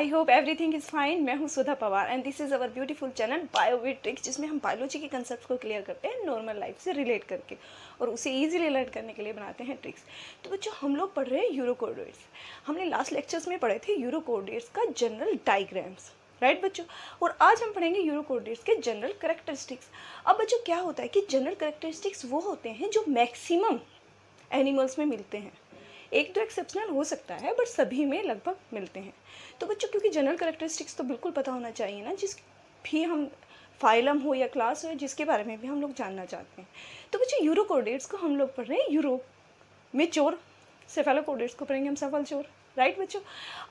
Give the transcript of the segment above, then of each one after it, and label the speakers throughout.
Speaker 1: I hope everything is fine. मैं हूँ Sudha Pawar and this is our beautiful channel bio with tricks, जिसमें हम biology के कंसेप्ट को क्लियर करते हैं नॉर्मल लाइफ से रिलेट करके और उसे ईजिली लर्न करने के लिए बनाते हैं ट्रिक्स। तो बच्चों, हम लोग पढ़ रहे हैं यूरोकोर्डेट्स। हमने लास्ट लेक्चर्स में पढ़े थे यूरोकोर्डेट्स का जनरल डायग्राम्स, राइट बच्चों। और आज हम पढ़ेंगे यूरोकोर्डेट्स के जनरल कैरेक्टरिस्टिक्स। अब बच्चों, क्या होता है कि जनरल कैरेक्टरिस्टिक्स वो होते हैं जो मैक्सिमम एनिमल्स में मिलते हैं। एक तो एक्सेप्शनल हो सकता है बट सभी में लगभग मिलते हैं। तो बच्चों, क्योंकि जनरल कैरेक्टरिस्टिक्स तो बिल्कुल पता होना चाहिए ना, जिस भी हम फाइलम हो या क्लास हो, जिसके बारे में भी हम लोग जानना चाहते हैं। तो बच्चों, यूरोकोर्डेट्स को हम लोग पढ़ रहे हैं यूरोप में चोर, सेफेलोकोर्डेट्स को पढ़ेंगे हम सफल चोर, राइट बच्चों।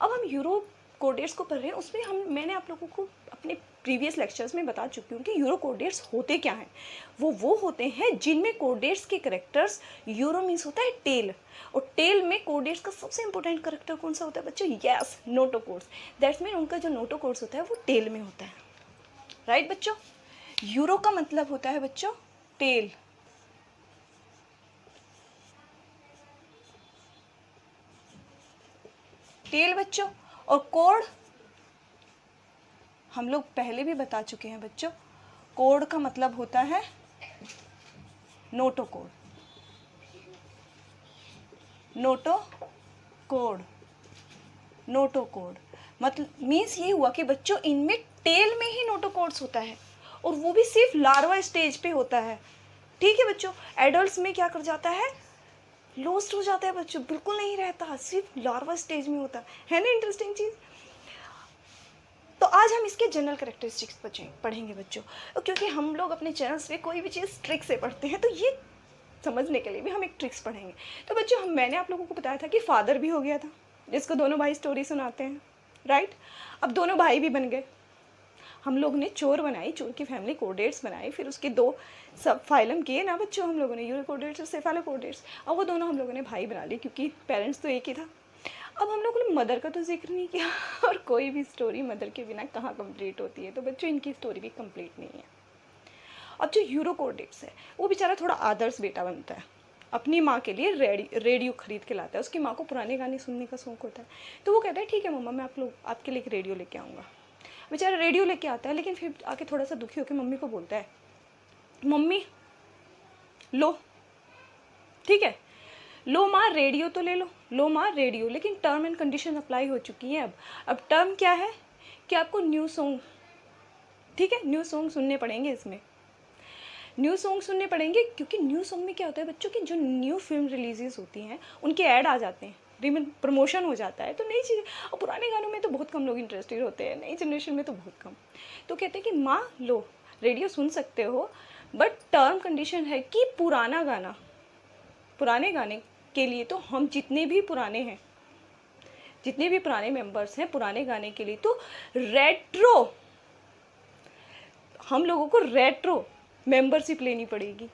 Speaker 1: अब हम यूरोकोर्डेट्स को पढ़ रहे हैं, उसमें मैंने आप लोगों को अपने प्रीवियस लेक्चर्स में बता चुकी हूँ कि यूरोकोर्डेट्स होते क्या हैं। वो होते हैं जिनमें कोर्डेट्स के करेक्टर्स, यूरो मीन्स होता है टेल, और टेल में कोर्डेट्स का सबसे इंपॉर्टेंट करेक्टर कौन सा होता है बच्चों? यस, नोटोकोर्ड्स। दैट्स मीन उनका जो नोटोकोर्ड्स होता है वो टेल में होता है, राइट बच्चों। यूरो का मतलब होता है बच्चों टेल, टेल बच्चों। और कोड हम लोग पहले भी बता चुके हैं बच्चों, कोड का मतलब होता है नोटोकोड, नोटोकोड, नोटोकोड मतलब मीन्स ये हुआ कि बच्चों इनमें टेल में ही नोटोकोड्स होता है, और वो भी सिर्फ लार्वा स्टेज पे होता है, ठीक है बच्चों। एडल्ट्स में क्या कर जाता है? लॉस्ट हो जाता है बच्चों, बिल्कुल नहीं रहता, सिर्फ लार्वा स्टेज में होता है ना। इंटरेस्टिंग चीज़। तो आज हम इसके जनरल कैरेक्टरिस्टिक्स पढ़ेंगे बच्चों, क्योंकि हम लोग अपने चैनल्स पे कोई भी चीज़ ट्रिक से पढ़ते हैं, तो ये समझने के लिए भी हम एक ट्रिक्स पढ़ेंगे। तो बच्चों, मैंने आप लोगों को बताया था कि फादर भी हो गया था, जिसको दोनों भाई स्टोरी सुनाते हैं, राइट। अब दोनों भाई भी बन गए। हम लोग ने चोर बनाई, चोर की फैमिली कोर्डेट्स बनाई, फिर उसके दो सब फाइलम किए ना बच्चों हम लोगों ने, यूरोकोर्डेट्स और सेफेलोकोर्डेट्स। अब वो दोनों हम लोगों ने भाई बना लिए, क्योंकि पेरेंट्स तो एक ही था। अब हम लोगों ने मदर का तो जिक्र नहीं किया और कोई भी स्टोरी मदर के बिना कहाँ कंप्लीट होती है, तो बच्चों इनकी स्टोरी भी कंप्लीट नहीं है। अब जो यूरोकोर्डेट्स है, वो बेचारा थोड़ा आदर्श बेटा बनता है, अपनी माँ के लिए रेडियो खरीद के लाता है। उसकी माँ को पुराने गाने सुनने का शौक होता है, तो वो कहता है ठीक है मम्मा, मैं आपके लिए एक रेडियो लेके आऊँगा। बेचारा रेडियो लेके आता है, लेकिन फिर आके थोड़ा सा दुखी होकर मम्मी को बोलता है, मम्मी लो, ठीक है, लो माँ रेडियो तो ले लो, लो माँ रेडियो, लेकिन टर्म एंड कंडीशन अप्लाई हो चुकी है। अब टर्म क्या है कि आपको न्यू सॉन्ग, ठीक है, न्यू सॉन्ग सुनने पड़ेंगे। इसमें न्यू सॉन्ग सुनने पड़ेंगे, क्योंकि न्यू सॉन्ग में क्या होता है बच्चों की जो न्यू फिल्म रिलीजेस होती हैं उनके ऐड आ जाते हैं, प्रमोशन हो जाता है, तो नई चीज़। और पुराने गानों में तो बहुत कम लोग इंटरेस्टेड होते हैं, नई जनरेशन में तो बहुत कम। तो कहते हैं कि माँ लो रेडियो सुन सकते हो, बट टर्म कंडीशन है कि पुराना गाना, पुराने गाने के लिए तो हम जितने भी पुराने हैं, जितने भी पुराने मेंबर्स हैं, पुराने गाने के लिए तो रेट्रो, हम लोगों को रेट्रो मेंबरशिप लेनी पड़ेगी।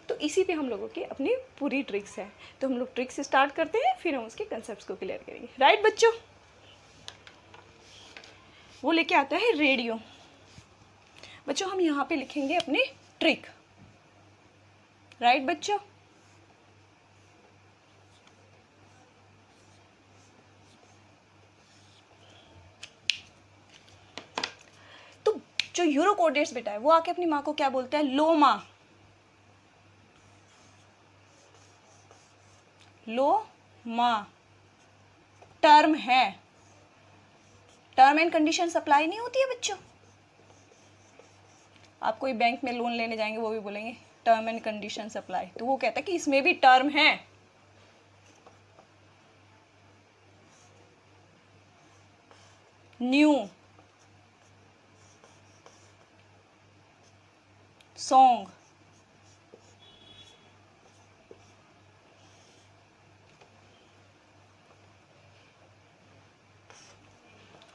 Speaker 1: तो इसी पे हम लोगों की अपनी पूरी ट्रिक्स है। तो हम लोग ट्रिक्स स्टार्ट करते हैं, फिर हम उसके कंसेप्ट्स को क्लियर करेंगे, राइट बच्चों। वो लेके आता है रेडियो। बच्चों, हम यहाँ पे लिखेंगे अपनी ट्रिक, राइट बच्चों। तो जो यूरोकोर्डेट्स बेटा है, वो आके अपनी माँ को क्या बोलता है? लो माँ, लो माँ, टर्म है, टर्म एंड कंडीशन अप्लाई नहीं होती है बच्चों। आप कोई बैंक में लोन लेने जाएंगे, वो भी बोलेंगे टर्म एंड कंडीशन अप्लाई, तो वो कहता है कि इसमें भी टर्म है। न्यू सॉन्ग,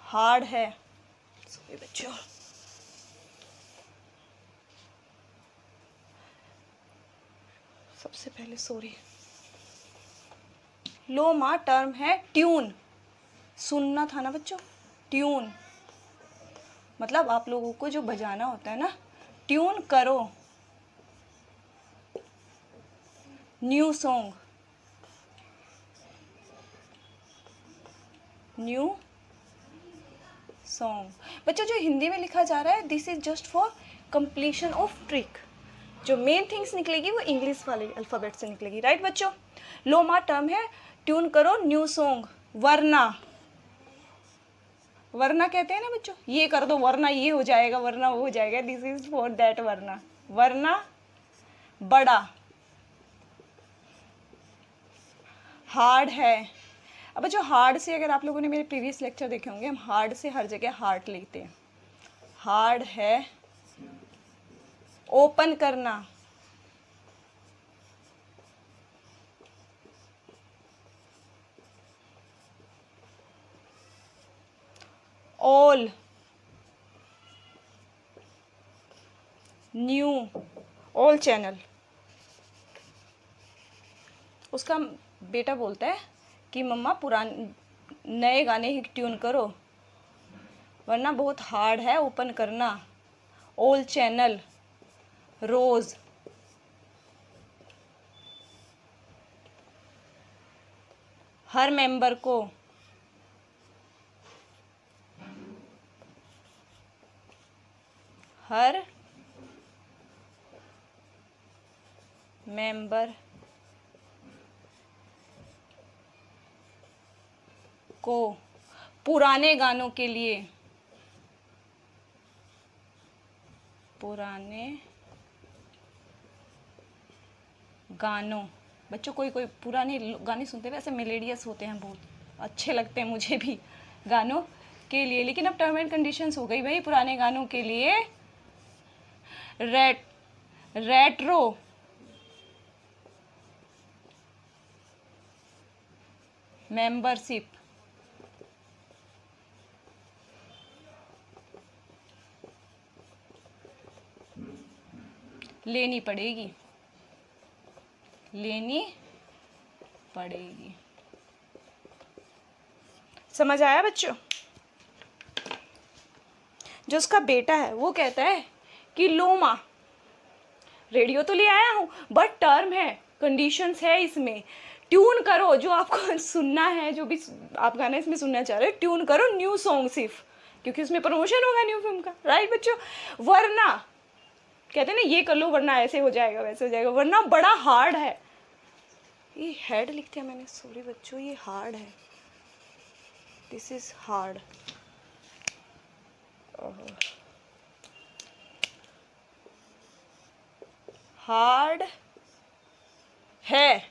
Speaker 1: हार्ड है, सॉरी बच्चों, सबसे पहले सॉरी। लो माँ टर्म है, ट्यून, सुनना था ना बच्चों, ट्यून मतलब आप लोगों को जो बजाना होता है ना, ट्यून करो, न्यू सॉन्ग, न्यू सॉन्ग। बच्चों जो हिंदी में लिखा जा रहा है this is just for completion of trick. जो मेन थिंग्स निकलेगी वो इंग्लिश वाले अल्फ़ाबेट से निकलेगी, राइट बच्चों। लोमा टर्म है ट्यून करो न्यू सॉन्ग। वरना, वरना कहते हैं ना बच्चों, ये कर दो वरना ये हो जाएगा, वरना वो हो जाएगा, दिस इज फॉर दैट वरना। वरना बड़ा, हार्ड है। अब बच्चों हार्ड से, अगर आप लोगों ने मेरे प्रीवियस लेक्चर देखे होंगे, हम हार्ड से हर जगह हार्ट लिखते हैं। हार्ड है ओपन करना, ऑल, न्यू, ऑल चैनल। उसका बेटा बोलता है कि मम्मा पुराने नए गाने ही ट्यून करो, वरना बहुत हार्ड है ओपन करना। ऑल चैनल, रोज, हर मेंबर को, हर मेंबर को, पुराने गानों के लिए, पुराने गानों। बच्चों कोई कोई पुराने गाने सुनते हैं, वैसे मेलेडियस होते हैं, बहुत अच्छे लगते हैं मुझे भी, गानों के लिए। लेकिन अब टर्म एंड कंडीशंस हो गई भाई, पुराने गानों के लिए रेट्रो, मेंबरशिप, लेनी पड़ेगी, लेनी पड़ेगी। समझ आया बच्चों। जो उसका बेटा है वो कहता है कि लो माँ, रेडियो तो ले आया हूँ बट टर्म है, कंडीशंस है इसमें, ट्यून करो जो आपको सुनना है, जो भी आप गाना इसमें सुनना चाह रहे हो, ट्यून करो न्यू सॉन्ग सिर्फ, क्योंकि उसमें प्रमोशन होगा न्यू फिल्म का, राइट बच्चों। वरना कहते हैं ना ये कर लो वरना ऐसे हो जाएगा वैसे हो जाएगा, वरना बड़ा हार्ड है। ये हेड लिख दिया मैंने, सॉरी बच्चों, ये हार्ड है, दिस इज हार्ड। हार्ड है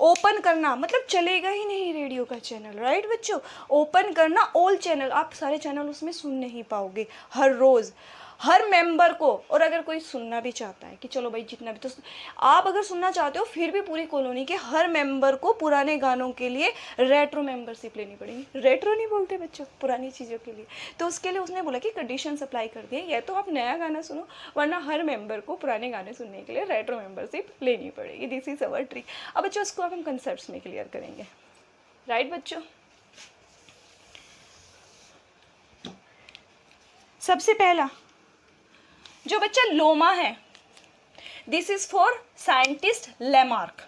Speaker 1: ओपन करना, मतलब चलेगा ही नहीं रेडियो का चैनल, राइट बच्चों। ओपन करना ऑल चैनल, आप सारे चैनल उसमें सुन नहीं पाओगे हर रोज, हर मेंबर को। और अगर कोई सुनना भी चाहता है कि चलो भाई जितना भी, तो आप अगर सुनना चाहते हो फिर भी पूरी कॉलोनी के हर मेंबर को पुराने गानों के लिए रेट्रो मेंबरशिप लेनी पड़ेगी। रेट्रो नहीं बोलते बच्चों पुरानी चीज़ों के लिए, तो उसके लिए उसने बोला कि कंडीशन अप्लाई कर दिए, या तो आप नया गाना सुनो वरना हर मेंबर को पुराने गाने सुनने के लिए रेट्रो मेंबरशिप लेनी पड़ेगी। This is our trick. अब बच्चों इसको हम कंसेप्ट में क्लियर करेंगे, राइट बच्चों। सबसे पहला जो बच्चा लोमा है, this is for scientist Lamarck,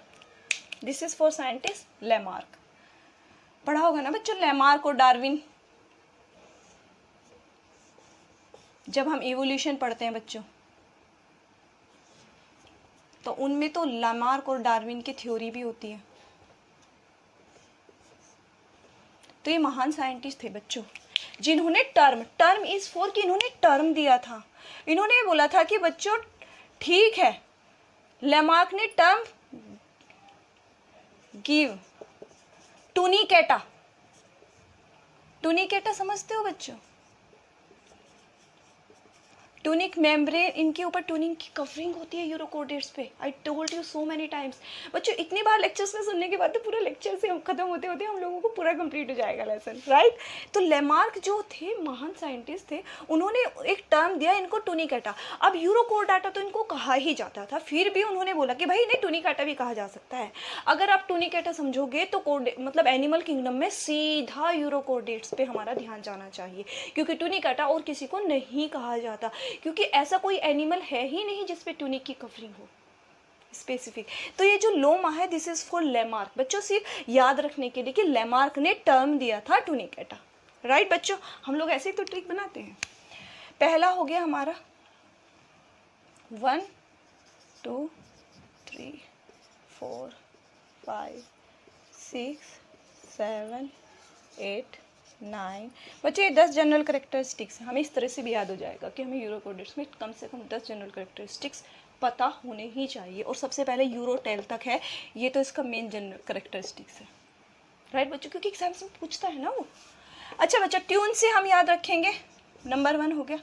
Speaker 1: this is for scientist Lamarck. पढ़ा होगा ना बच्चों लेमार्क और डार्विन, जब हम इवोल्यूशन पढ़ते हैं बच्चों, तो उनमें तो लेमार्क और डार्विन की थ्योरी भी होती है। तो ये महान साइंटिस्ट थे बच्चों, जिन्होंने टर्म इज फॉर कि इन्होंने टर्म दिया था। इन्होंने बोला था कि बच्चों ठीक है, लेमार्क ने टर्म गिव टूनिकेटा, टूनिकेटा समझते हो बच्चों, टूनिक मेम्ब्रेन, इनके ऊपर टूनिंग की कवरिंग होती है यूरोकोडेट्स पे। I told you so many times बच्चों, इतनी बार लेक्चर्स में सुनने के बाद तो पूरा लेक्चर से खत्म होते होते हम लोगों को पूरा कंप्लीट हो जाएगा लेसन, राइट। तो लेमार्क जो थे महान साइंटिस्ट थे, उन्होंने एक टर्म दिया इनको टूनिकेटा। अब यूरोकोडाटा तो इनको कहा ही जाता था, फिर भी उन्होंने बोला कि भाई नहीं टूनिकेटा भी कहा जा सकता है। अगर आप टूनिकेटा समझोगे तो मतलब एनिमल किंगडम में सीधा यूरोकोडेट्स पे हमारा ध्यान जाना चाहिए, क्योंकि टूनिकेटा और किसी को नहीं कहा जाता, क्योंकि ऐसा कोई एनिमल है ही नहीं जिसपे टूनिक की कवरिंग हो स्पेसिफिक। तो ये जो लोमा है दिस इज फॉर लेमार्क। बच्चों सिर्फ याद रखने के लिए कि लेमार्क ने टर्म दिया था टूनिकेटा, राइट बच्चों, हम लोग ऐसे ही तो ट्रिक बनाते हैं। पहला हो गया हमारा 1 2 3 4 5 6 7 8 9। बच्चों ये 10 जनरल करेक्टरिस्टिक्स हमें इस तरह से भी याद हो जाएगा कि हमें यूरोकोडेट्स में कम से कम 10 जनरल करेक्टरिस्टिक्स पता होने ही चाहिए, और सबसे पहले यूरोटेल तक है, ये तो इसका मेन जनरल करेक्टरिस्टिक्स है। राइट बच्चों, क्योंकि एग्जाम्स में पूछता है ना वो। अच्छा बच्चा, ट्यून से हम याद रखेंगे, नंबर 1 हो गया।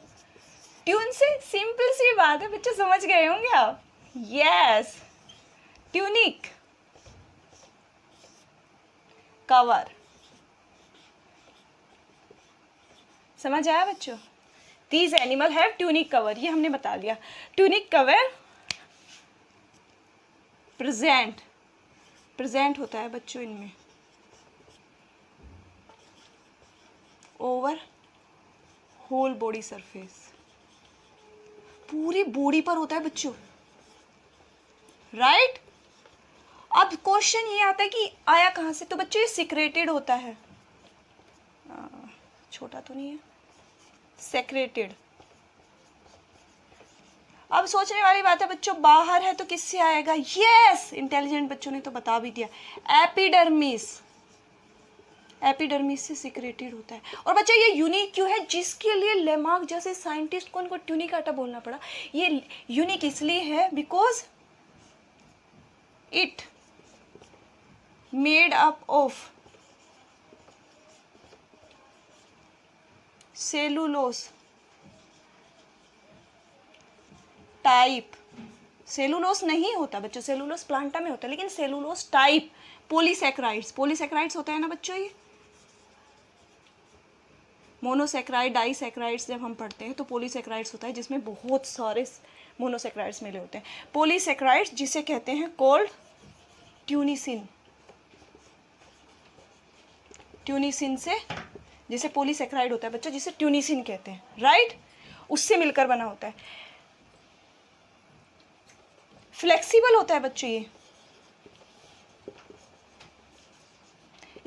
Speaker 1: ट्यून से सिंपल सी बात है बच्चे, समझ गए होंगे आप। यस, ट्यूनिक, कवर, समझ आया बच्चों। These animal have tunic cover, ये हमने बता दिया। ट्यूनिक कवर प्रेजेंट, प्रेजेंट होता है बच्चों इनमें ओवर होल बॉडी सरफेस, पूरी बॉडी पर होता है बच्चों। राइट, अब क्वेश्चन ये आता है कि आया कहाँ से, तो बच्चों ये सिक्रेटेड होता है, छोटा तो नहीं है, सेक्रेटेड। अब सोचने वाली बात है बच्चों, बाहर है तो किससे आएगा? यस, इंटेलिजेंट बच्चों ने तो बता भी दिया, एपिडर्मिस, एपिडर्मिस से सिक्रेटेड होता है। और बच्चा ये यूनिक क्यों है, जिसके लिए लेमार्क जैसे साइंटिस्ट को उनको ट्यूनिक आटा बोलना पड़ा। ये यूनिक इसलिए है because it made up of cellulose type, cellulose नहीं होता बच्चों, सेलुलोस प्लांटा में होता है, लेकिन सेलुलोस टाइप पॉलीसैकेराइड्स, पॉलीसैकेराइड्स होता है ना बच्चों। ये मोनोसैकेराइड, डाइसैकेराइड्स जब हम पढ़ते हैं तो पॉलीसैकेराइड्स होता है जिसमें बहुत सारे मोनोसैकेराइड्स मिले होते हैं। पॉलीसैकेराइड्स जिसे कहते हैं कोल्ड ट्यूनिसिन, ट्यूनिसिन से, जिसे पॉलीसैकेराइड होता है बच्चों, जिसे ट्यूनिसिन कहते हैं, राइट, उससे मिलकर बना होता है। फ्लेक्सिबल होता है बच्चों, ये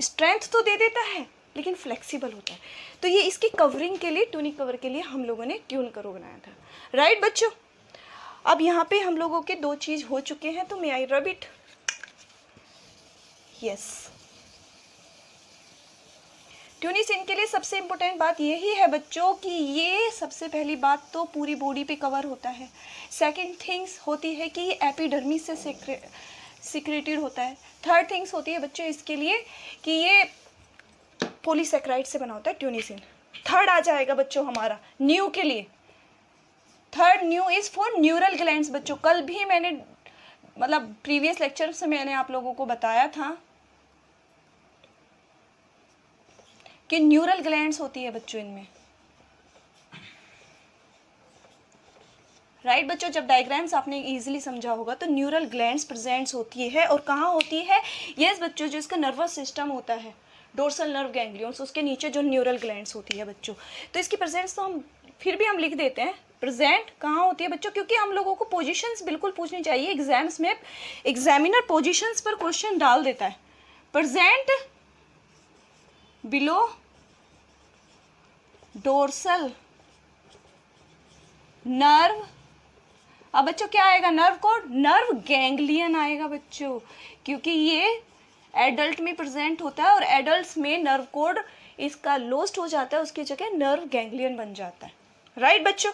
Speaker 1: स्ट्रेंथ तो दे देता है लेकिन फ्लेक्सिबल होता है। तो ये इसकी कवरिंग के लिए, ट्यूनिक कवर के लिए हम लोगों ने ट्यून करो बनाया था। राइट बच्चों, अब यहाँ पे हम लोगों के 2 चीज हो चुके हैं, तो मे आई रब इट। यस, ट्यूनिसिन के लिए सबसे इंपॉर्टेंट बात यही है बच्चों कि ये सबसे पहली बात तो पूरी बॉडी पे कवर होता है। सेकंड थिंग्स होती है कि ये एपिडर्मिस से सिक्रेटेड होता है। थर्ड थिंग्स होती है बच्चों इसके लिए कि ये पॉलीसैकेराइड से बना होता है ट्यूनिसिन। थर्ड आ जाएगा बच्चों हमारा न्यू के लिए। Third new is for neural glands बच्चों। कल भी मैंने मतलब प्रीवियस लेक्चर से मैंने आप लोगों को बताया था कि न्यूरल ग्लैंड्स होती है बच्चों इनमें। राइट बच्चों, जब डायग्राम्स आपने इजीली समझा होगा तो न्यूरल ग्लैंड्स प्रेजेंट्स होती है। और कहाँ होती है? यस बच्चों, जो इसका नर्वस सिस्टम होता है, डोर्सल नर्व गैंग्लियंस, उसके नीचे जो न्यूरल ग्लैंड्स होती है बच्चों, तो इसकी प्रेजेंट्स तो हम फिर भी हम लिख देते हैं। प्रेजेंट कहाँ होती है बच्चों, क्योंकि हम लोगों को पोजीशंस बिल्कुल पूछनी चाहिए। एग्जाम्स में एग्जामिनर पोजीशंस पर क्वेश्चन डाल देता है। Present below dorsal nerve. अब बच्चों क्या आएगा? नर्व कोड, नर्व गैंग्लियन आएगा बच्चों, क्योंकि ये एडल्ट में प्रेजेंट होता है और एडल्ट्स में नर्व कोड इसका लॉस्ट हो जाता है, उसकी जगह नर्व गैंग्लियन बन जाता है। राइट बच्चों,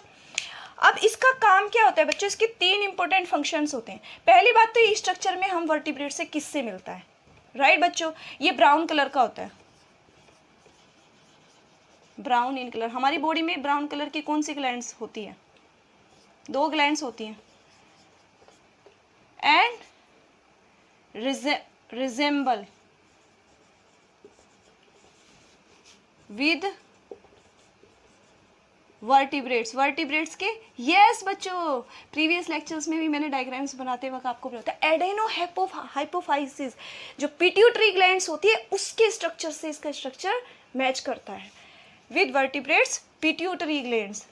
Speaker 1: अब इसका काम क्या होता है बच्चों? इसके 3 इंपॉर्टेंट फंक्शंस होते हैं। पहली बात तो ये स्ट्रक्चर में हम वर्टिब्रेट से किससे मिलता है? राइट बच्चों, ये ब्राउन कलर का होता है, ब्राउन इन कलर। हमारी बॉडी में ब्राउन कलर की कौन सी ग्लैंड्स होती है? 2 ग्लैंड्स होती हैं। And resemble with vertebrates, vertebrates के। यस बच्चों, प्रीवियस लेक्चर्स में भी मैंने डायग्राम्स बनाते वक्त आपको बताया एडेनो हाइपोफाइसिस, जो पिट्यूटरी ग्लैंड्स होती है उसके स्ट्रक्चर से इसका स्ट्रक्चर मैच करता है with vertebrates pituitary glands.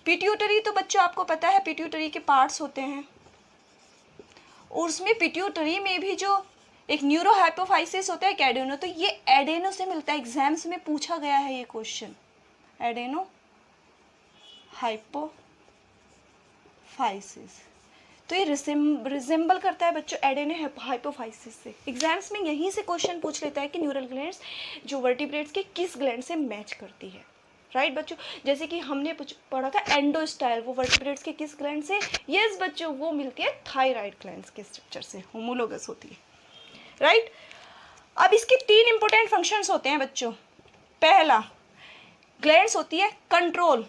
Speaker 1: Pituitary तो बच्चों आपको पता है पिट्यूटरी के पार्ट्स होते हैं, और उसमें पिट्यूटरी में भी जो एक न्यूरो हाइपोफाइसिस होता है, एक एडेनो। तो ये एडेनो से मिलता है, एग्जाम्स में पूछा गया है ये क्वेश्चन, एडेनो हाइपोफाइसिस। तो ये रिजेंबल करता है बच्चों एडेनो हाइपोफाइसिस से। एग्जाम्स में यहीं से क्वेश्चन पूछ लेता है कि न्यूरल ग्लैंड्स जो वर्टिब्रेट्स के किस ग्लैंड से मैच करती है, राइट बच्चों। जैसे कि हमने पढ़ा था एंडोस्टाइल, वो वर्टिब्रेट्स के किस ग्लैंड से, यस बच्चों, वो मिलती है थायराइड ग्लैंड्स के स्ट्रक्चर से, होमोलोगस होती है, राइट। अब इसके 3 इंपॉर्टेंट फंक्शंस होते हैं बच्चों। पहला, ग्लैंड्स होती है control,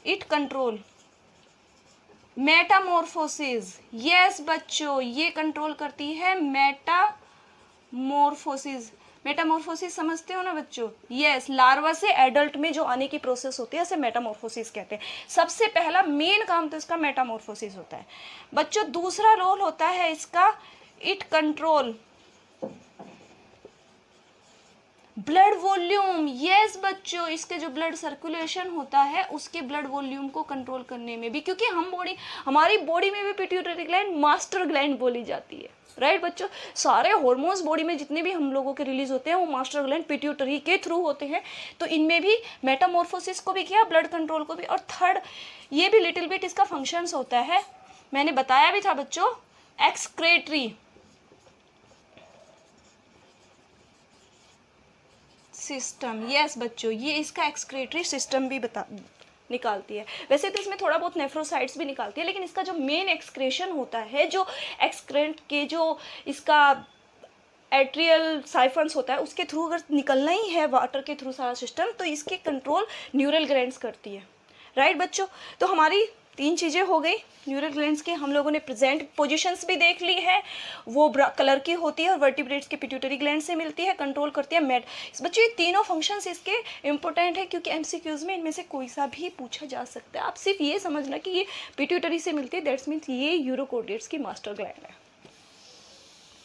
Speaker 1: it control Metamorphosis, yes बच्चों, ये कंट्रोल करती है मेटामॉर्फोसिस। मेटामॉर्फोसिस समझते हो ना बच्चों, यस, लार्वा से एडल्ट में जो आने की प्रोसेस होती है उसे मेटामॉर्फोसिस कहते हैं। सबसे पहला मेन काम तो इसका मेटामॉर्फोसिस होता है बच्चों। दूसरा रोल होता है इसका it control blood volume, yes बच्चों, इसके जो ब्लड सर्कुलेशन होता है उसके ब्लड वॉल्यूम को कंट्रोल करने में भी, क्योंकि हमारी बॉडी में भी पिट्यूटरी ग्लैंड मास्टर ग्लैंड बोली जाती है, राइट बच्चों। सारे हार्मोन्स बॉडी में जितने भी हम लोगों के रिलीज होते हैं वो मास्टर ग्लैंड पिट्यूटरी के थ्रू होते हैं। तो इनमें भी मेटामॉर्फोसिस को भी किया, ब्लड कंट्रोल को भी। और थर्ड, ये भी लिटिल बिट इसका फंक्शंस होता है, मैंने बताया भी था बच्चों, एक्सक्रेटरी सिस्टम, यस बच्चों, ये इसका एक्सक्रेटरी सिस्टम भी निकालती है। वैसे तो इसमें थोड़ा बहुत नेफ्रोसाइट्स भी निकालती है, लेकिन इसका जो मेन एक्सक्रेशन होता है, जो एक्सक्रेंट के जो इसका एट्रियल साइफन्स होता है उसके थ्रू अगर निकलना ही है वाटर के थ्रू सारा सिस्टम, तो इसके कंट्रोल न्यूरल ग्लैंड्स करती है, राइट बच्चों। तो हमारी 3 चीज़ें हो गई न्यूरल ग्लैंड्स के। हम लोगों ने प्रेजेंट पोजीशंस भी देख ली है, वो कलर की होती है और वर्टिब्रेट्स के पिट्यूटरी ग्लैंड से मिलती है, कंट्रोल करती है बच्चों। ये तीनों फंक्शंस इसके इंपॉर्टेंट है, क्योंकि एमसीक्यूज में इनमें से कोई सा भी पूछा जा सकता है। आप सिर्फ ये समझना कि ये पिट्यूटरी से मिलती है, दैट्स मीन्स ये यूरोकोर्डियड्स की मास्टर ग्लैंड है।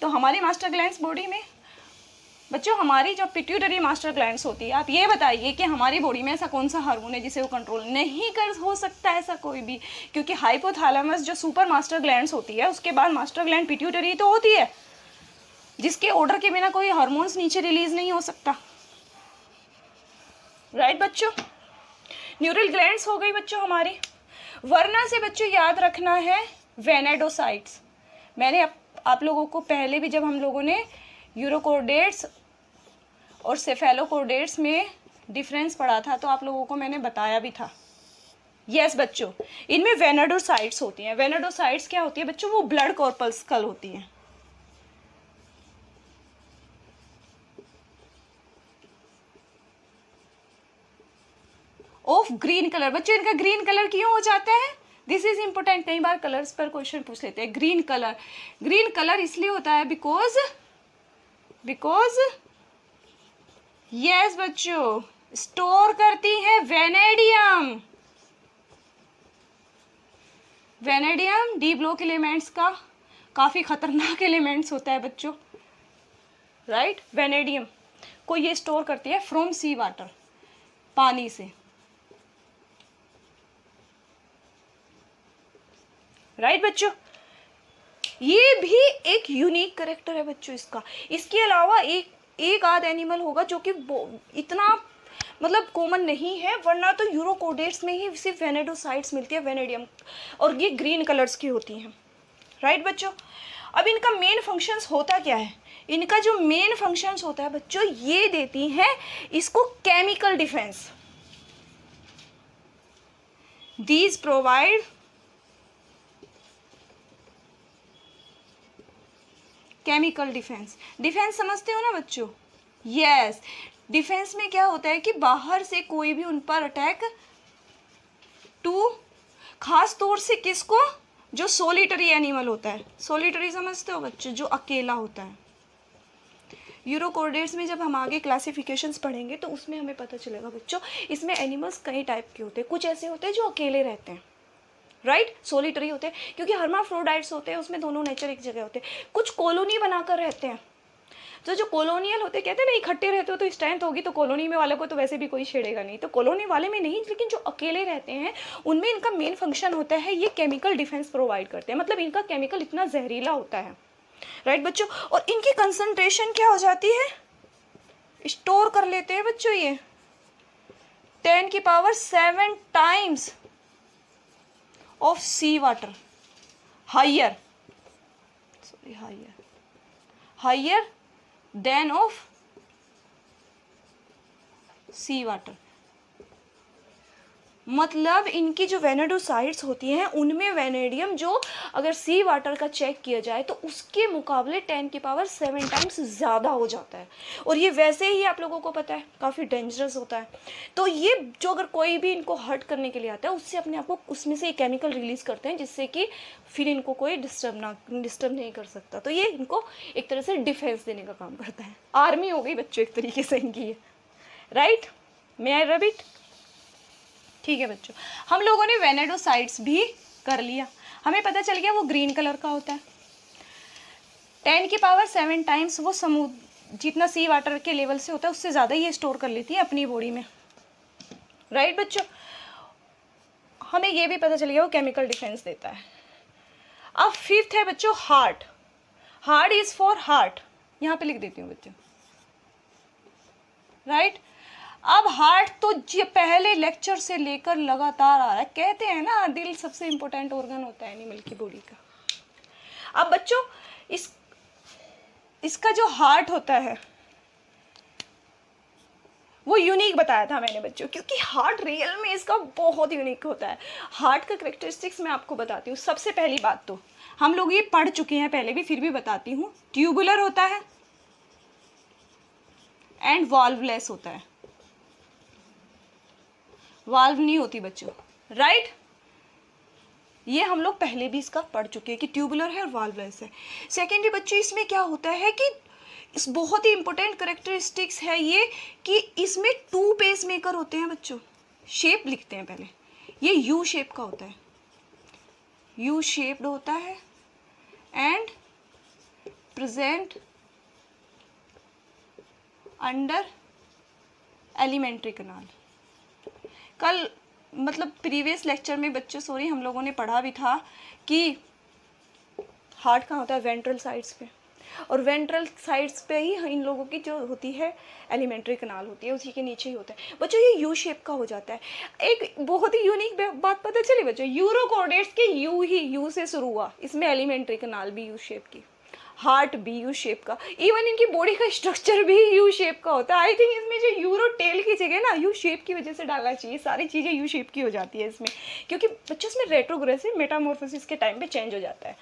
Speaker 1: तो हमारी मास्टर ग्लैंड्स बॉडी में बच्चों, हमारी जो पिट्यूटरी मास्टर ग्लैंड्स होती है, आप ये बताइए कि हमारी बॉडी में ऐसा कौन सा हार्मोन है जिसे वो कंट्रोल नहीं कर हो सकता ऐसा कोई भी, क्योंकि हाइपोथैलेमस जो सुपर मास्टर ग्लैंड्स होती है, उसके बाद मास्टर ग्लैंड पिट्यूटरी तो होती है, जिसके ऑर्डर के बिना कोई हार्मोन्स नीचे रिलीज नहीं हो सकता, राइट बच्चों। न्यूरल ग्लैंड्स हो गई बच्चों हमारी। वरना से बच्चों याद रखना है वेनेडोसाइट्स। मैंने आप लोगों को पहले भी, जब हम लोगों ने यूरोकोर्डेट्स और सेफेलोकोर्डेट्स में डिफरेंस पढ़ा था, तो आप लोगों को मैंने बताया भी था, यस बच्चों, इनमें वेनेडोसाइट्स होती हैं। वेनेडोसाइट्स क्या होती है बच्चों, वो ब्लड कॉर्पस्कल होती हैं। ऑफ ग्रीन कलर, बच्चों इनका ग्रीन कलर क्यों हो जाता है, दिस इज इंपॉर्टेंट, कई बार कलर्स पर क्वेश्चन पूछ लेते हैं। ग्रीन कलर इसलिए होता है बिकॉज यस बच्चों, स्टोर करती है वेनेडियम डी ब्लॉक एलिमेंट्स का काफ़ी खतरनाक एलिमेंट्स होता है बच्चों, राइट। वेनेडियम को ये स्टोर करती है फ्रॉम सी वाटर, पानी से, राइट बच्चों। ये भी एक यूनिक कैरेक्टर है बच्चों इसका। इसके अलावा एक आध एनिमल होगा जो कि इतना मतलब कॉमन नहीं है, वरना तो यूरोकोर्डेट्स में ही सिर्फ वेनेडोसाइट्स मिलती है, वेनेडियम, और ये ग्रीन कलर्स की होती हैं, राइट बच्चों। अब इनका मेन फंक्शंस होता क्या है, इनका जो मेन फंक्शंस होता है बच्चों, ये देती हैं इसको chemical defence. These provide chemical defence समझते हो ना बच्चों, यस। डिफेंस में क्या होता है कि बाहर से कोई भी उन पर अटैक खास तौर से किसको, जो सोलिटरी एनिमल होता है, सोलिटरी समझते हो बच्चों, जो अकेला होता है। यूरोकोर्डेट्स में जब हम आगे क्लासिफिकेशंस पढ़ेंगे तो उसमें हमें पता चलेगा बच्चों, इसमें एनिमल्स कई टाइप के होते हैं। कुछ ऐसे होते हैं जो अकेले रहते हैं, राइट, सोलिटरी होते हैं, क्योंकि हर्माफ्रोडाइट्स होते हैं, उसमें दोनों नेचर एक जगह होते हैं। कुछ कॉलोनी बनाकर रहते हैं, तो जो कॉलोनियल होते हैं, कहते हैं ना इकट्ठे रहते हो तो स्ट्रेंथ होगी, तो कॉलोनी में वाले को तो वैसे भी कोई छेड़ेगा नहीं, तो कॉलोनी वाले में नहीं, लेकिन जो अकेले रहते हैं उनमें इनका मेन फंक्शन होता है ये केमिकल डिफेंस प्रोवाइड करते हैं। मतलब इनका केमिकल इतना जहरीला होता है, राइट बच्चों, और इनकी कंसंट्रेशन क्या हो जाती है, स्टोर कर लेते हैं बच्चों ये 10⁷ times of sea water, higher than of sea water. मतलब इनकी जो वेनेडोसाइट्स होती हैं उनमें वेनेडियम जो अगर सी वाटर का चेक किया जाए तो उसके मुकाबले 10⁷ टाइम्स ज़्यादा हो जाता है। और ये वैसे ही आप लोगों को पता है काफ़ी डेंजरस होता है। तो ये जो अगर कोई भी इनको हर्ट करने के लिए आता है उससे अपने आप को उसमें से एक केमिकल रिलीज़ करते हैं जिससे कि फिर इनको कोई डिस्टर्ब नहीं कर सकता। तो ये इनको एक तरह से डिफेंस देने का काम करता है। आर्मी हो गई बच्चों एक तरीके से इनकी, राइट। मे आई रबिट? ठीक है बच्चों, हम लोगों ने वेनेडोसाइट्स भी कर लिया, हमें पता चल गया वो ग्रीन कलर का होता है। 10⁷ टाइम्स वो समुद्र जितना सी वाटर के लेवल से होता है उससे ज़्यादा ये स्टोर कर लेती है अपनी बॉडी में, राइट बच्चों। हमें ये भी पता चल गया वो केमिकल डिफेंस देता है। अब फिफ्थ है बच्चों heart. Heart is for heart, यहाँ पे लिख देती हूँ बच्चों, राइट। अब हार्ट तो ये पहले लेक्चर से लेकर लगातार आ रहा है, कहते हैं ना दिल सबसे इम्पोर्टेंट ऑर्गन होता है एनिमल की बॉडी का। अब बच्चों इसका जो हार्ट होता है वो यूनिक बताया था मैंने बच्चों, क्योंकि हार्ट रियल में इसका बहुत यूनिक होता है। हार्ट का करेक्टरिस्टिक्स मैं आपको बताती हूँ। सबसे पहली बात तो हम लोग ये पढ़ चुके हैं पहले भी, फिर भी बताती हूँ। ट्यूबुलर होता है एंड वाल्वलेस होता है, वाल्व नहीं होती बच्चों, राइट। ये हम लोग पहले भी इसका पढ़ चुके हैं कि ट्यूबुलर है और वाल्वलेस है। सेकेंडली बच्चों इसमें क्या होता है कि इस बहुत ही इंपॉर्टेंट करेक्टरिस्टिक्स है ये कि इसमें 2 पेस मेकर होते हैं बच्चों। शेप लिखते हैं पहले, ये यू शेप का होता है, यू शेप्ड होता है एंड प्रेजेंट अंडर एलिमेंट्री कनाल। कल मतलब प्रीवियस लेक्चर में बच्चों सॉरी हम लोगों ने पढ़ा भी था कि हार्ट कहाँ होता है, वेंट्रल साइड्स पे, और वेंट्रल साइड्स पे ही इन लोगों की जो होती है एलिमेंट्री कनाल होती है, उसी के नीचे ही होता है बच्चों। ये यू शेप का हो जाता है। एक बहुत ही यूनिक बात पता चली बच्चों, यूरोकॉर्डेट्स के यू से शुरू हुआ, इसमें एलिमेंट्री कनाल भी यू शेप की, हार्ट भी यू शेप का, इवन इनकी बॉडी का स्ट्रक्चर भी यू शेप का होता है। आई थिंक इसमें जो यूरो टेल की जगह ना यू शेप की वजह से डालना चाहिए, सारी चीज़ें यू शेप की हो जाती है इसमें, क्योंकि बच्चों इसमें रेट्रोग्रेसिव मेटामॉर्फोसिस के टाइम पे चेंज हो जाता है।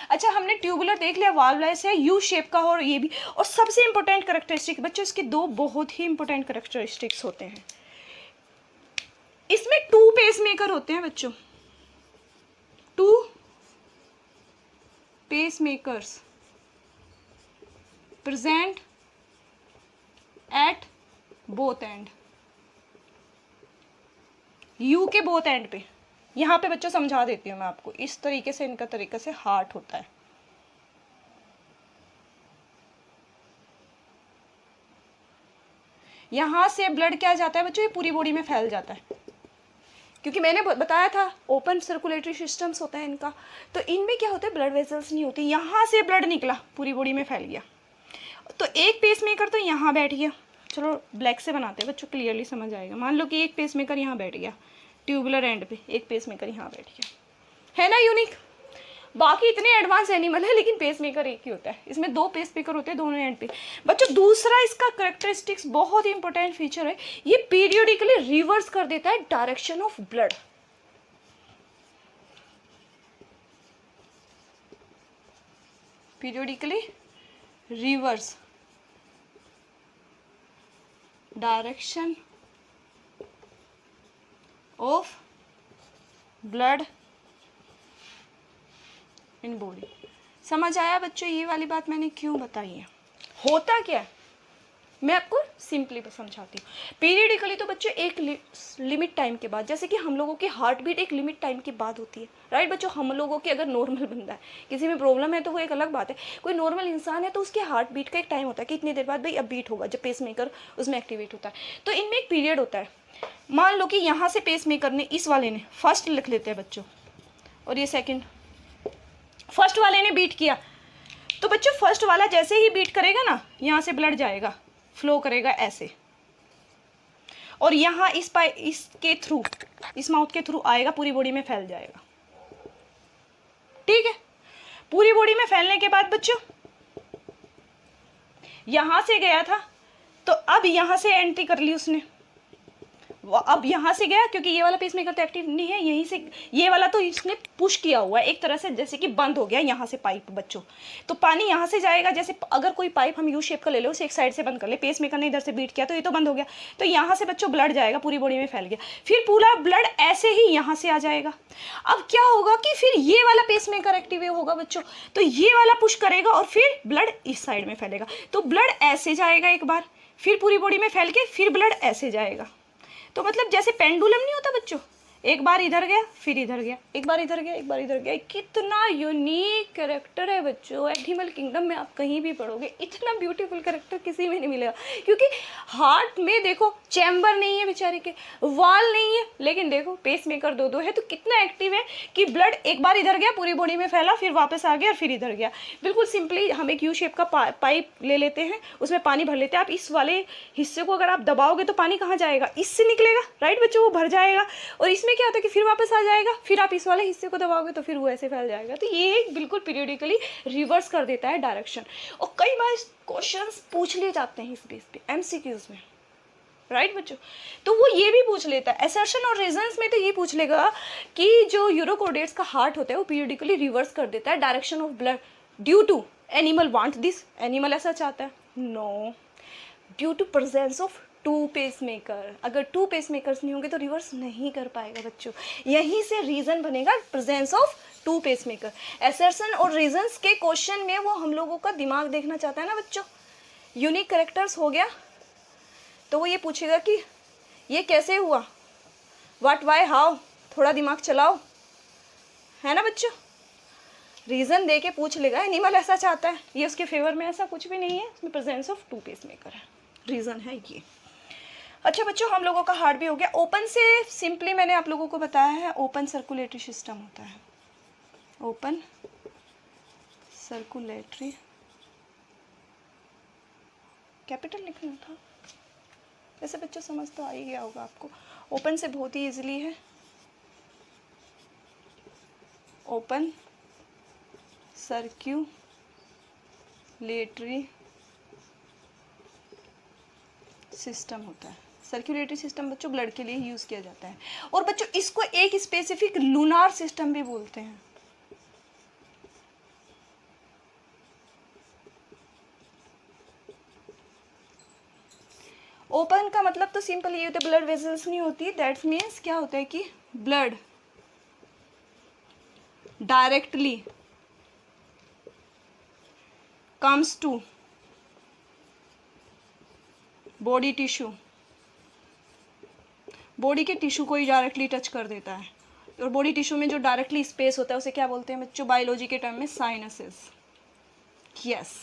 Speaker 1: अच्छा हमने ट्यूबुलर देख लिया, वाल्वलेस है, यू शेप का, और ये भी। और सबसे इंपॉर्टेंट करेक्टरिस्टिक बच्चों इसके 2 बहुत ही इंपॉर्टेंट करेक्टरिस्टिक्स होते हैं। इसमें 2 पेस मेकर होते हैं बच्चों, 2 pacemakers present at both end, U के बोथ एंड पे। यहाँ पे बच्चों समझा देती हूँ मैं आपको, इस तरीके से इनका तरीका से हार्ट होता है। यहाँ से ब्लड क्या जाता है बच्चों, ये पूरी बॉडी में फैल जाता है, क्योंकि मैंने बताया था ओपन सर्कुलेटरी सिस्टम्स होता है इनका। तो इनमें क्या होता है, ब्लड वेसल्स नहीं होती, यहाँ से ब्लड निकला पूरी बॉडी में फैल गया। तो एक पेस मेकर तो यहाँ बैठ गया, चलो ब्लैक से बनाते हैं बच्चों क्लियरली समझ आएगा। मान लो कि एक पेस मेकर यहाँ बैठ गया ट्यूबुलर एंड पे, एक पेस मेकर यहाँ बैठ गया, है ना यूनिक। बाकी इतने एडवांस एनिमल है लेकिन पेस मेकर एक ही होता है, इसमें 2 पेस मेकर होते हैं दोनों एंड पे बच्चों। दूसरा इसका करेक्टरिस्टिक्स बहुत ही इंपॉर्टेंट फीचर है, ये पीरियोडिकली रिवर्स कर देता है direction of blood. Periodically reverse direction of blood in body. समझ आया बच्चों ये वाली बात मैंने क्यों बताई है, होता क्या है मैं आपको सिंपली समझाती हूँ। पीरियडिकली तो बच्चों एक लिमिट टाइम के बाद, जैसे कि हम लोगों की हार्ट बीट एक लिमिट टाइम के बाद होती है, राइट बच्चों। हम लोगों की अगर नॉर्मल बंदा है, किसी में प्रॉब्लम है तो वो एक अलग बात है, कोई नॉर्मल इंसान है तो उसके हार्ट बीट का एक टाइम होता है कि इतनी देर बाद भाई अब बीट होगा, जब पेस मेकर उसमें एक्टिवेट होता है। तो इनमें एक पीरियड होता है। मान लो कि यहाँ से पेस मेकर ने, इस वाले ने फर्स्ट लिख लेते हैं बच्चों, और ये सेकेंड, फर्स्ट वाले ने बीट किया, तो बच्चों फर्स्ट वाला जैसे ही बीट करेगा ना, यहाँ से ब्लड जाएगा, फ्लो करेगा ऐसे, और यहाँ इसके थ्रू, इस माउथ के थ्रू आएगा, पूरी बॉडी में फैल जाएगा। ठीक है, पूरी बॉडी में फैलने के बाद बच्चों यहां से गया था, तो अब यहां से एंट्री कर ली उसने, अब यहां से गया, क्योंकि ये वाला पेसमेकर तो एक्टिव नहीं है, यहीं से ये वाला तो इसने पुश किया हुआ है एक तरह से, जैसे कि बंद हो गया यहाँ से पाइप बच्चों। तो पानी यहाँ से जाएगा, जैसे अगर कोई पाइप हम यू शेप का ले लो, उसे एक साइड से बंद कर ले, पेसमेकर ने इधर से बीट किया तो ये तो बंद हो गया, तो यहाँ से बच्चों ब्लड जाएगा, पूरी बॉडी में फैल गया, फिर पूरा ब्लड ऐसे ही यहाँ से आ जाएगा। अब क्या होगा कि फिर ये वाला पेसमेकर एक्टिव होगा बच्चों, तो ये वाला पुश करेगा और फिर ब्लड इस साइड में फैलेगा, तो ब्लड ऐसे जाएगा एक बार, फिर पूरी बॉडी में फैल के फिर ब्लड ऐसे जाएगा। तो मतलब जैसे पेंडुलम नहीं होता बच्चों, एक बार इधर गया फिर इधर गया, एक बार इधर गया एक बार इधर गया। कितना यूनिक कैरेक्टर है बच्चों, एनिमल किंगडम में आप कहीं भी पढ़ोगे इतना ब्यूटीफुल कैरेक्टर किसी में नहीं मिलेगा, क्योंकि हार्ट में देखो चैम्बर नहीं है बेचारे के, वाल नहीं है, लेकिन देखो पेसमेकर दो है, तो कितना एक्टिव है कि ब्लड एक बार इधर गया पूरी बॉडी में फैला, फिर वापस आ गया और फिर इधर गया। बिल्कुल सिंपली हम एक यू शेप का पाइप ले लेते हैं, उसमें पानी भर लेते हैं, आप इस वाले हिस्से को अगर आप दबाओगे तो पानी कहाँ जाएगा, इससे निकलेगा, राइट बच्चों, वो भर जाएगा, और इसमें क्या होता है कि फिर वापस आ जाएगा, फिर आप इस वाले हिस्से को दबाओगे तो फिर वो ऐसे फैल जाएगा। तो ये बिल्कुल पीरियडिकली रिवर्स कर देता है डायरेक्शन, और कई बार क्वेश्चंस पूछ लिए जाते हैं इस बेस पे एमसीक्यूज में, राइट बच्चों। तो वो ये भी पूछ लेता है असर्शन और रीजंस में, तो ये पूछ लेगा कि जो यूरोकोडेट्स का हार्ट होता है वो पीरियडिकली रिवर्स कर देता है direction of blood due to animal want this, animal ऐसा चाहता है, no, due to presence of 2 pacemaker. अगर 2 पेसमेकर्स नहीं होंगे तो रिवर्स नहीं कर पाएगा बच्चों, यहीं से रीजन बनेगा प्रेजेंस ऑफ 2 पेसमेकर। असर्शन और रीजंस के क्वेश्चन में वो हम लोगों का दिमाग देखना चाहता है ना बच्चों, यूनिक कैरेक्टर्स हो गया तो वो ये पूछेगा कि ये कैसे हुआ, व्हाट वाई हाउ, थोड़ा दिमाग चलाओ, है ना बच्चों, रीज़न दे के पूछ लेगा। एनिमल ऐसा चाहता है, ये उसके फेवर में ऐसा कुछ भी नहीं है, इसमें प्रेजेंस ऑफ 2 पेसमेकर है, रीज़न है ये। अच्छा बच्चों, हम लोगों का हार्ट भी हो गया। ओपन से सिंपली मैंने आप लोगों को बताया है, ओपन सर्कुलेटरी सिस्टम होता है, ओपन सर्कुलेटरी, कैपिटल लिखना था, वैसे बच्चों समझ तो आ ही गया होगा आपको, ओपन से बहुत ही इजीली है, ओपन सर्कुलेटरी सिस्टम होता है। सर्कुलेटरी सिस्टम बच्चों ब्लड के लिए यूज़ किया जाता है, और बच्चों इसको एक स्पेसिफिक लूनार सिस्टम भी बोलते हैं। ओपन का मतलब तो सिंपल ये होता है, ब्लड वेसल्स नहीं होती, दैट मीन्स क्या होता है कि blood directly comes to body tissue, body के टिश्यू को ही डायरेक्टली टच कर देता है, और बॉडी टिश्यू में जो डायरेक्टली स्पेस होता है उसे क्या बोलते हैं बच्चों, बायोलॉजी के टर्म में साइनसेस। यस,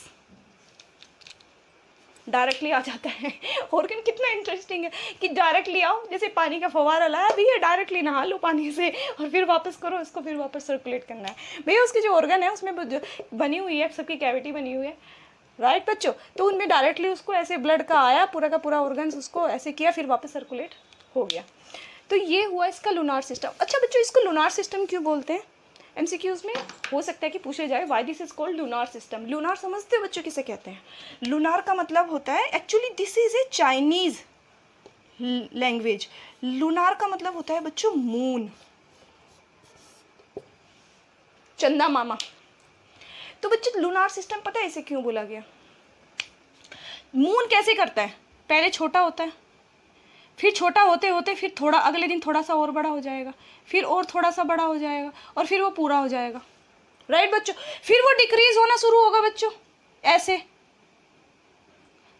Speaker 1: डायरेक्टली आ जाता है। ऑर्गन कितना इंटरेस्टिंग है कि डायरेक्टली आओ, जैसे पानी का फवारा लाया भैया, डायरेक्टली नहा लो पानी से और फिर वापस करो इसको, फिर वापस सर्कुलेट करना है भैया। उसके जो ऑर्गन है उसमें बनी हुई है, सबकी कैविटी बनी हुई है, राइट बच्चों, तो उनमें डायरेक्टली उसको ऐसे ब्लड का आया, पूरा का पूरा ऑर्गन उसको ऐसे किया, फिर वापस सर्कुलेट हो गया। तो ये हुआ इसका लूनार सिस्टम। अच्छा बच्चों, इसको लूनार सिस्टम क्यों बोलते हैं, एमसीक्यूज में हो सकता है कि पूछे जाए, why this is called lunar system. Lunar समझते हो बच्चों किसे कहते हैं? लूनार का मतलब होता है, actually this is a Chinese language. Lunar का मतलब होता है बच्चों मून, चंदा मामा। तो बच्चों लूनार सिस्टम पता है इसे क्यों बोला गया? मून कैसे करता है, पहले छोटा होता है, फिर छोटा होते होते फिर थोड़ा, अगले दिन थोड़ा सा और बड़ा हो जाएगा, फिर और थोड़ा सा बड़ा हो जाएगा, और फिर वो पूरा हो जाएगा, राइट बच्चों। फिर वो डिक्रीज होना शुरू होगा बच्चों, ऐसे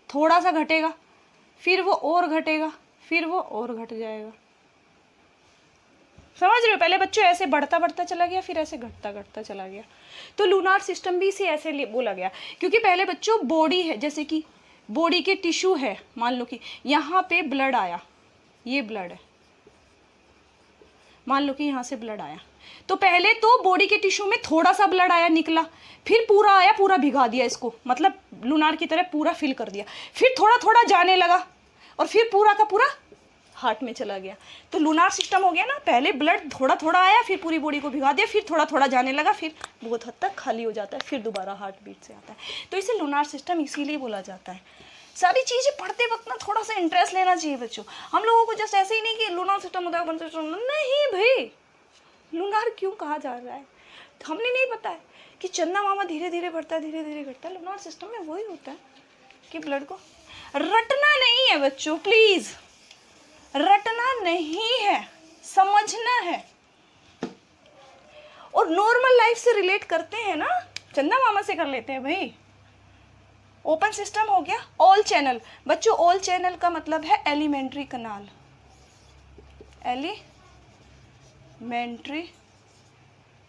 Speaker 1: थोड़ा सा घटेगा, फिर वो और घटेगा, फिर वो और घट जाएगा। समझ रहे हो? पहले बच्चों ऐसे बढ़ता बढ़ता चला गया, फिर ऐसे घटता घटता चला गया। तो लूनार सिस्टम भी इसे ऐसे बोला गया, क्योंकि पहले बच्चों बॉडी है, जैसे कि बॉडी के टिश्यू है, मान लो कि यहाँ पे ब्लड आया, ये ब्लड है, मान लो कि यहाँ से ब्लड आया, तो पहले तो बॉडी के टिश्यू में थोड़ा सा ब्लड आया, निकला, फिर पूरा आया, पूरा भिगा दिया इसको, मतलब लूनार की तरह पूरा फिल कर दिया, फिर थोड़ा थोड़ा जाने लगा और फिर पूरा का पूरा हार्ट में चला गया। तो लूनार सिस्टम हो गया ना, पहले ब्लड थोड़ा थोड़ा आया, फिर पूरी बॉडी को भिगा दिया, फिर थोड़ा थोड़ा जाने लगा, फिर बहुत हद तक खाली हो जाता है, फिर दोबारा हार्ट बीट से आता है। तो इसे लूनार सिस्टम इसीलिए बोला जाता है। सारी चीज़ें पढ़ते वक्त ना थोड़ा सा इंटरेस्ट लेना चाहिए बच्चों। हम लोगों को जस्ट ऐसे ही नहीं कि लूनार सिस्टम होता है, नहीं भाई, लूनार क्यों कहा जा रहा है हमने नहीं पता है कि चंदा मामा धीरे धीरे बढ़ता है, धीरे धीरे घटता है। लूनार सिस्टम में वही होता है कि ब्लड को रटना नहीं है बच्चों, प्लीज रटना नहीं है, समझना है। और नॉर्मल लाइफ से रिलेट करते हैं ना, चंदा मामा से कर लेते हैं भाई। ओपन सिस्टम हो गया, ऑल चैनल। बच्चों ऑल चैनल का मतलब है एलिमेंट्री कनाल, एलिमेंट्री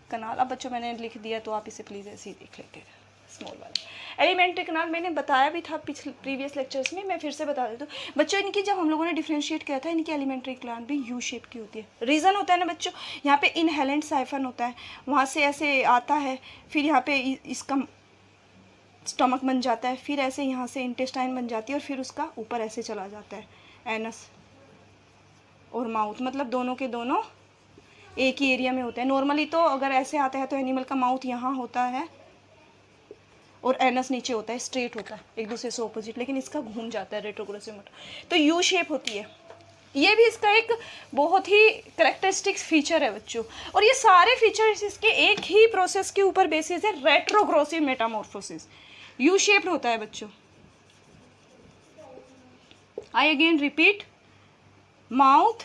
Speaker 1: कनाल। अब बच्चों मैंने लिख दिया तो आप इसे प्लीज़ ऐसे ही देख लेते हैं, स्मॉल वाले एलिमेंट्री कनाल। मैंने बताया भी था प्रीवियस लेक्चर्स में, मैं फिर से बता देती हूँ बच्चों। इनकी जब हम लोगों ने डिफ्रेंशिएट किया था, इनकी एलिमेंट्री कनाल भी यू शेप की होती है। रीज़न होता है ना बच्चों, यहाँ पे इनहेलेंट साइफन होता है, वहाँ से ऐसे आता है, फिर यहाँ पे इसका स्टमक बन जाता है, फिर ऐसे यहाँ से इंटेस्टाइन बन जाती है, और फिर उसका ऊपर ऐसे चला जाता है एनस और माउथ, मतलब दोनों के दोनों एक ही एरिया में होते हैं। नॉर्मली तो अगर ऐसे आता है तो एनिमल का माउथ यहाँ होता है और एनस नीचे होता है, स्ट्रेट होता है एक दूसरे से ऑपोजिट, लेकिन इसका घूम जाता है रेट्रोग्रेसिव मोटर, तो यू शेप होती है। ये भी इसका एक बहुत ही करेक्टरिस्टिक्स फीचर है बच्चों। और ये सारे फीचर्स इसके एक ही प्रोसेस के ऊपर बेसिस है, रेट्रोग्रेसिव मेटामॉर्फोसिस। यू शेप्ड होता है बच्चों। I again repeat, mouth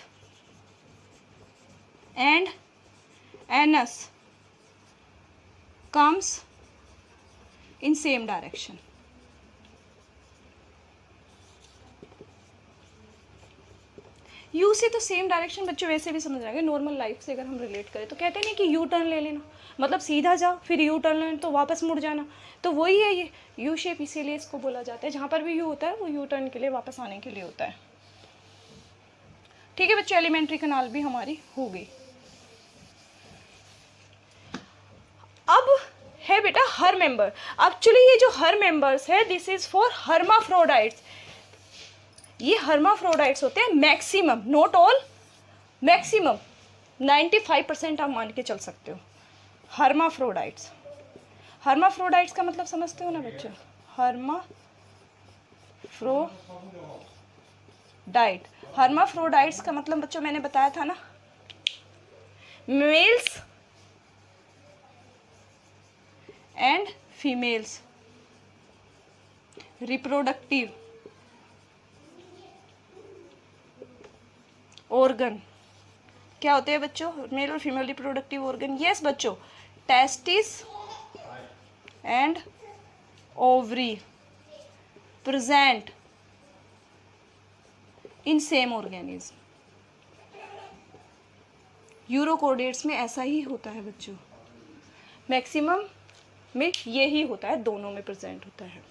Speaker 1: and anus comes in same direction. You से तो सेम डायरेक्शन बच्चों वैसे भी समझ जाएंगे, नॉर्मल लाइफ से अगर हम रिलेट करें तो कहते नहीं कि यू टर्न ले लेना, मतलब सीधा जाओ फिर यू टर्न लेना तो वापस मुड़ जाना, तो वही है ये यू शेप, इसीलिए इसको बोला जाता है। जहाँ पर भी यू होता है वो यू टर्न के लिए, वापस आने के लिए होता है। ठीक है बच्चों, एलिमेंट्री कनाल भी हमारी हो गई। अब है बेटा हर मेंबर। एक्चुअली ये जो हर मेंबर्स है दिस इज फॉर हर्माफ्रोडाइट्स। ये हर्माफ्रोडाइट्स होते हैं मैक्सिमम, नॉट ऑल, मैक्सिमम 95% आप मान के चल सकते हो हर्माफ्रोडाइट्स। हर्माफ्रोडाइट्स का मतलब समझते हो ना बच्चों, हर्माफ्रोडाइट। हर्माफ्रोडाइट्स का मतलब बच्चों मैंने बताया था ना, mails and females reproductive organ क्या होते हैं बच्चों, मेल और फीमेल रिप्रोडक्टिव ऑर्गन। यस बच्चों, testis and ovary present in same organism. Urochordates में ऐसा ही होता है बच्चों, मैक्सिमम में यही होता है, दोनों में प्रेजेंट होता है।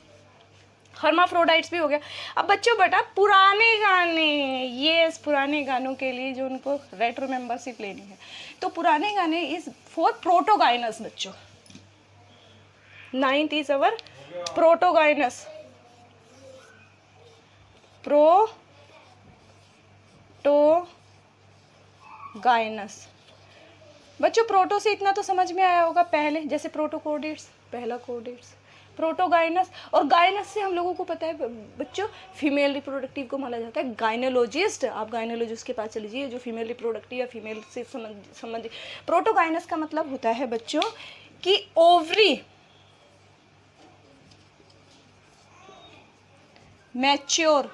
Speaker 1: हर्माफ्रोडाइट्स भी हो गया। अब बच्चों बेटा पुराने गाने, ये पुराने गानों के लिए जो उनको रेट्रो मेंबरशिप लेनी है, तो पुराने गाने इज फॉर प्रोटोगाइनस बच्चों। 9th is our protogynous, protogynous. बच्चों प्रोटो से इतना तो समझ में आया होगा पहले, जैसे प्रोटोकोडेट्स पहला कोडेट्स, प्रोटोगाइनस। और गाइनस से हम लोगों को पता है बच्चों फीमेल रिप्रोडक्टिव को माना जाता है। गाइनोलॉजिस्ट, आप गाइनोलॉजिस्ट के पास चले जाइए जो फीमेल रिप्रोडक्टिव या फीमेल से संबंधित। प्रोटोगाइनस का मतलब होता है बच्चों कि ovary mature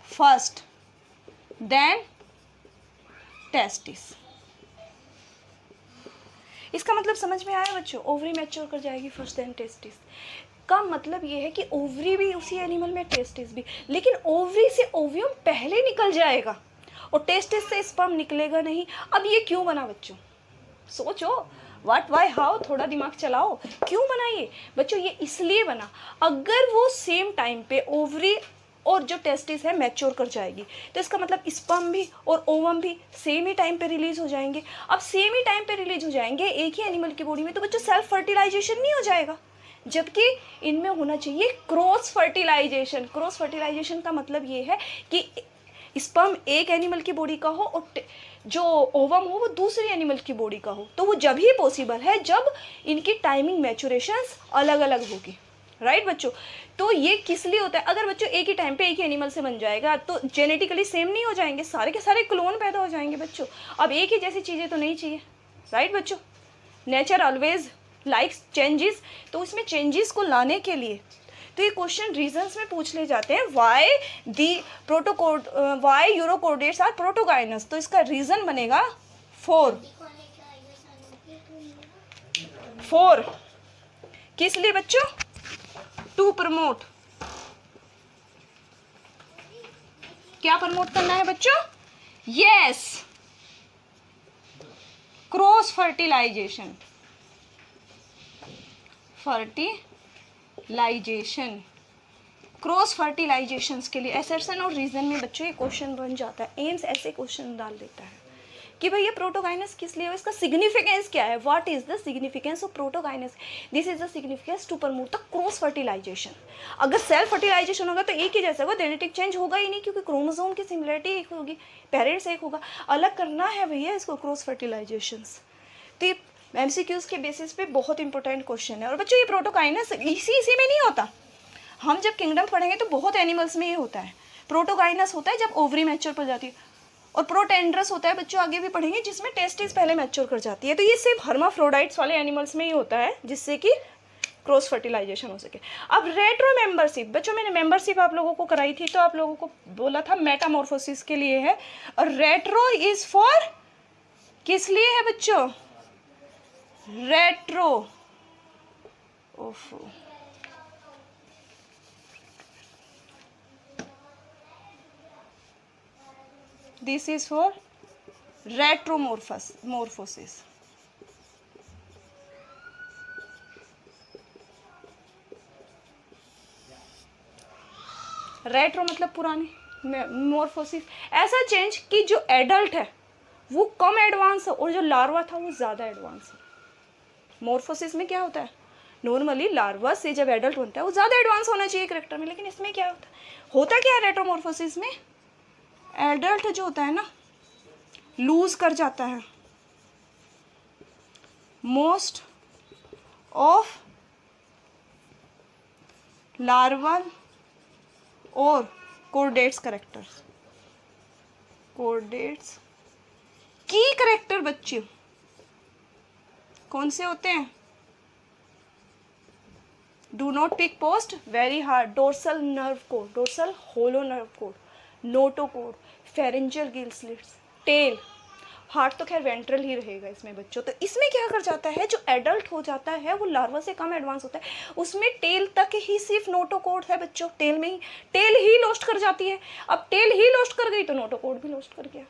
Speaker 1: first then testis. इसका मतलब समझ में आया बच्चों, ओवरी मैच्योर कर जाएगी फर्स्ट देन टेस्टिस का मतलब ये है कि ओवरी भी उसी एनिमल में, टेस्टिस भी, लेकिन ओवरी से ओवियम पहले निकल जाएगा और टेस्टिस से स्पर्म निकलेगा नहीं। अब ये क्यों बना बच्चों, सोचो, व्हाट वाई हाउ, थोड़ा दिमाग चलाओ, क्यों बना ये बच्चों। ये इसलिए बना, अगर वो सेम टाइम पे ओवरी और जो टेस्टिस है मैच्योर कर जाएगी। तो इसका मतलब स्पर्म भी और ओवम भी सेम ही टाइम पे रिलीज हो जाएंगे। अब सेम ही टाइम पे रिलीज हो जाएंगे एक ही एनिमल की बॉडी में, तो बच्चों सेल्फ फर्टिलाइजेशन नहीं हो जाएगा, जबकि इनमें होना चाहिए क्रॉस फर्टिलाइजेशन। क्रॉस फर्टिलाइजेशन का मतलब ये है कि स्पर्म एक एनिमल की बॉडी का हो और जो ओवम हो वो दूसरी एनिमल की बॉडी का हो। तो वो जब ही पॉसिबल है जब इनकी टाइमिंग मैचुरेशंस अलग अलग होगी, राइट बच्चों। तो ये किस लिए होता है, अगर बच्चों एक ही टाइम पे एक ही एनिमल से बन जाएगा तो जेनेटिकली सेम नहीं हो जाएंगे, सारे के सारे क्लोन पैदा हो जाएंगे बच्चों। अब एक ही जैसी चीज़ें तो नहीं चाहिए, राइट बच्चों। नेचर ऑलवेज लाइक्स चेंजेस, तो उसमें चेंजेस को लाने के लिए तो ये क्वेश्चन रीजंस में पूछ ले जाते हैं। वाई यूरोकोर्डेट्स आर प्रोटोगाइनस, तो इसका रीजन बनेगा 4 किस लिए बच्चों, टू प्रमोट, क्या प्रमोट करना है बच्चों, यस क्रॉस फर्टिलाइजेशन, क्रॉस फर्टिलाइजेशंस के लिए एसर्शन और रीजन में बच्चों ये क्वेश्चन बन जाता है। एम्स ऐसे क्वेश्चन डाल देता है कि भाई ये प्रोटोगाइनस किस लिए, इसका सिग्निफिकेंस क्या है, what is the significance of protogynous, this is the significance to promote the cross fertilisation. अगर सेल्फ फर्टिलाइजेशन होगा तो एक ही जैसा होगा, जेनेटिक चेंज होगा ही नहीं, क्योंकि क्रोमोसोम की सिमिलरिटी एक होगी, पेरेंट्स एक होगा। अलग करना है भैया इसको क्रॉस फर्टिलाइजेशंस। तो ये एमसीक्यूज के बेसिस पे बहुत इंपॉर्टेंट क्वेश्चन है। और बच्चों ये प्रोटोगाइनस इसी में नहीं होता, हम जब किंगडम पढ़ेंगे तो बहुत एनिमल्स में ये होता है। प्रोटोगाइनस होता है जब ओवरी मैच्योर पर जाती है, और प्रोटेंड्रस होता है बच्चों आगे भी पढ़ेंगे जिसमें टेस्टिस पहले मैच्योर कर जाती है। तो ये सिर्फ हर्माफ्रोडाइट्स वाले एनिमल्स में ही होता है जिससे कि क्रॉस फर्टिलाइजेशन हो सके। अब रेट्रो मेंबरशिप, बच्चों मैंने मेंबरशिप आप लोगों को कराई थी तो आप लोगों को बोला था मेटामॉर्फोसिस के लिए है, और रेट्रो इज फॉर किस लिए है बच्चों, रेट्रो, ओफो this is for retromorphosis। Retro मतलब पुराने, मोर्फोसिस ऐसा चेंज कि जो एडल्ट है वो कम एडवांस है और जो लार्वा था वो ज़्यादा एडवांस है। मोर्फोसिस में क्या होता है, नॉर्मली लार्वा से जब एडल्ट बनता है वो ज़्यादा एडवांस होना चाहिए करेक्टर में, लेकिन इसमें क्या होता क्या है रेट्रोमॉर्फोसिस में, एडल्ट जो होता है ना लूज कर जाता है मोस्ट ऑफ लार्वल और कोर्डेट्स करेक्टर्स। कोर्डेट्स की करेक्टर बच्चे कौन से होते हैं, do not pick post very hard, dorsal nerve cord, dorsal hollow nerve cord, notochord, pharyngeal gill slits, tail, heart तो खैर वेंट्रल ही रहेगा इसमें बच्चों। तो इसमें क्या कर जाता है, जो एडल्ट हो जाता है वो लार्वा से कम एडवांस होता है, उसमें टेल तक ही सिर्फ नोटोकोड है बच्चों, टेल में ही टेल ही लॉस्ट कर जाती है। अब टेल ही लॉस्ट कर गई तो नोटोकोड भी लॉस्ट कर गया,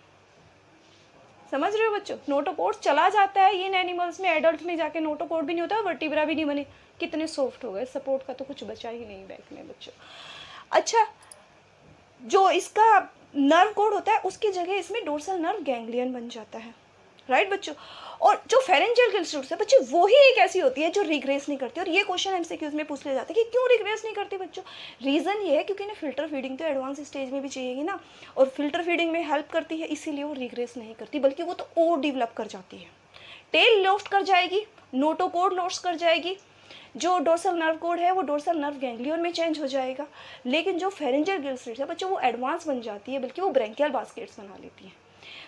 Speaker 1: समझ रहे हो बच्चों। नोटोकोड चला जाता है इन एनिमल्स में, एडल्ट में जाके नोटोकोड भी नहीं होता, वर्टिब्रा भी नहीं बने, कितने सॉफ्ट हो गए, सपोर्ट का तो कुछ बचा ही नहीं बैक में बच्चों। अच्छा, जो इसका नर्व कोड होता है उसकी जगह इसमें डोर्सल नर्व गैंग्लियन बन जाता है, राइट बच्चों। और जो फेरेंजियल गिल स्लिट्स है बच्चों वो ही एक ऐसी होती है जो रिग्रेस नहीं करती, और ये क्वेश्चन एमसीक्यूज में पूछ ले जाते हैं कि क्यों रिग्रेस नहीं करती बच्चों। रीज़न ये है क्योंकि इन्हें फिल्टर फीडिंग तो एडवांस स्टेज में भी चाहिएगी ना, और फिल्टर फीडिंग में हेल्प करती है, इसीलिए वो रिग्रेस नहीं करती, बल्कि वो तो और डेवलप कर जाती है। टेल लॉस्ट कर जाएगी, नोटोकोड लॉस्ट कर जाएगी, जो डोर्सल नर्व कोड है वो डोर्सल नर्व गैंग्लियन में चेंज हो जाएगा, लेकिन जो फेरेंजियल गिल स्लिट्स है बच्चों वो एडवांस बन जाती है, बल्कि वो ब्रैंकियल बास्केट्स बना लेती है।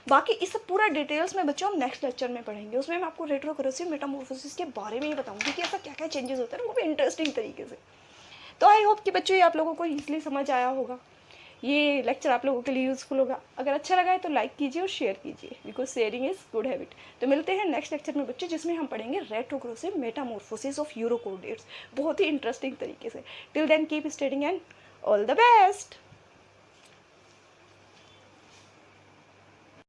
Speaker 1: बाकी इस पूरा डिटेल्स में बच्चों हम नेक्स्ट लेक्चर में पढ़ेंगे, उसमें मैं आपको रेट्रोकरेसिव मेटामॉर्फोसिस के बारे में ही बताऊंगी कि ऐसा क्या क्या चेंजेस होते हैं वो भी इंटरेस्टिंग तरीके से। तो आई होप कि बच्चों ये आप लोगों को ईजिली समझ आया होगा, ये लेक्चर आप लोगों के लिए यूज़फुल होगा। अगर अच्छा लगा है तो लाइक कीजिए और शेयर कीजिए, because sharing is good habit. तो मिलते हैं नेक्स्ट लेक्चर में बच्चे, जिसमें हम पढ़ेंगे रेट्रोग्रेसिव मेटामॉर्फोसिस ऑफ यूरोकोर्डेट्स, बहुत ही इंटरेस्टिंग तरीके से। Till then keep studying and all the best.